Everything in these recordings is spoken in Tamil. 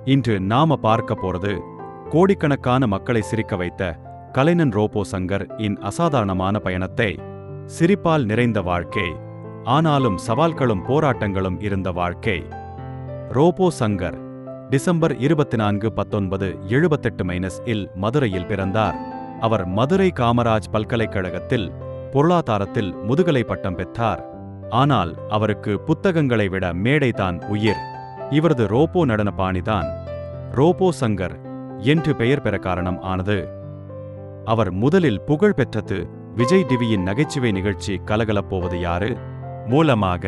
இன்று நாம பார்க்க போறது கோடிக்கணக்கான மக்களை சிரிக்க வைத்த கலைஞன் ரோபோ சங்கர் இன் அசாதாரணமான பயணத்தை. சிரிப்பால் நிறைந்த வாழ்க்கை, ஆனாலும் சவால்களும் போராட்டங்களும் இருந்த வாழ்க்கை. ரோபோ சங்கர் டிசம்பர் 24, 1978 மதுரையில் பிறந்தார். அவர் மதுரை காமராஜ் பல்கலைக்கழகத்தில் பொருளாதாரத்தில் முதுகலை பட்டம் பெற்றார். ஆனால் அவருக்கு புத்தகங்களை விட மேடைதான் உயிர். இவரது ரோபோ நடன பாணிதான் ரோபோ சங்கர் என்று பெயர் பெற காரணம் ஆனது. அவர் முதலில் புகழ் பெற்றது விஜய் டிவியின் நகைச்சுவை நிகழ்ச்சி கலகலப்போவது யாரு மூலமாக.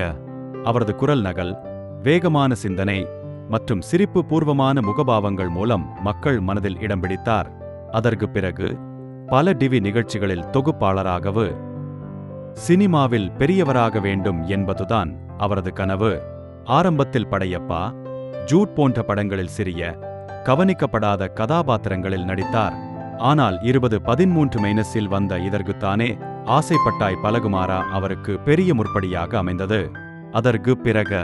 அவரது குரல் நகல், வேகமான சிந்தனை மற்றும் சிரிப்பு பூர்வமான முகபாவங்கள் மூலம் மக்கள் மனதில் இடம் பிடித்தார். அதற்கு பிறகு பல டிவி நிகழ்ச்சிகளில் தொகுப்பாளராகவு. சினிமாவில் பெரியவராக வேண்டும் என்பதுதான் அவரது கனவு. ஆரம்பத்தில் படையப்பா, ஜூட் போன்ற படங்களில் சிறிய கவனிக்கப்படாத கதாபாத்திரங்களில் நடித்தார். ஆனால் 2013 வந்த இதற்குத்தானே ஆசைப்பட்டாய் பலகுமாரா அவருக்கு பெரிய முற்படியாக அமைந்தது. அதற்கு பிறகு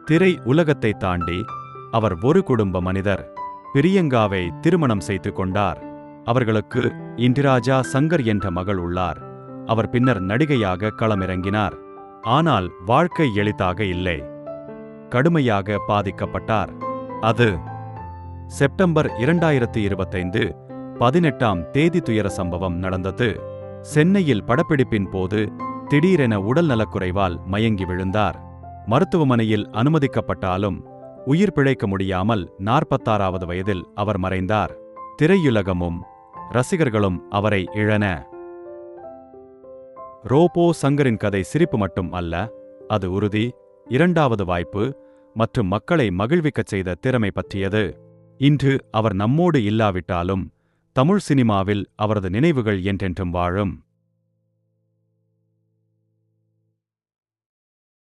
திரை உலகத்தை தாண்டி அவர் ஒரு குடும்ப மனிதர். பிரியங்காவை திருமணம் செய்து கொண்டார். அவர்களுக்கு இந்திராஜா சங்கர் என்ற மகள் உள்ளார். அவர் பின்னர் நடிகையாக களமிறங்கினார். ஆனால் வாழ்க்கை எளிதாக இல்லை. கடுமையாக பாதிக்கப்பட்டார். அது செப்டம்பர் 2025, 18 துயர சம்பவம் நடந்தது. சென்னையில் படப்பிடிப்பின் போது திடீரென உடல் நலக்குறைவால் மயங்கி விழுந்தார். மருத்துவமனையில் அனுமதிக்கப்பட்டாலும் உயிர் பிழைக்க முடியாமல் 46வது வயதில் அவர் மறைந்தார். திரையுலகமும் ரசிகர்களும் அவரை இழன. ரோபோ சங்கரின் கதை சிரிப்பு மட்டும் அல்ல, அது உறுதி, இரண்டாவது வாய்ப்பு மற்றும் மக்களை மகிழ்விக்கச் செய்த திறமை பற்றியது. இன்று அவர் நம்மோடு இல்லாவிட்டாலும் தமிழ் சினிமாவில் அவரது நினைவுகள் என்றென்றும் வாழும்.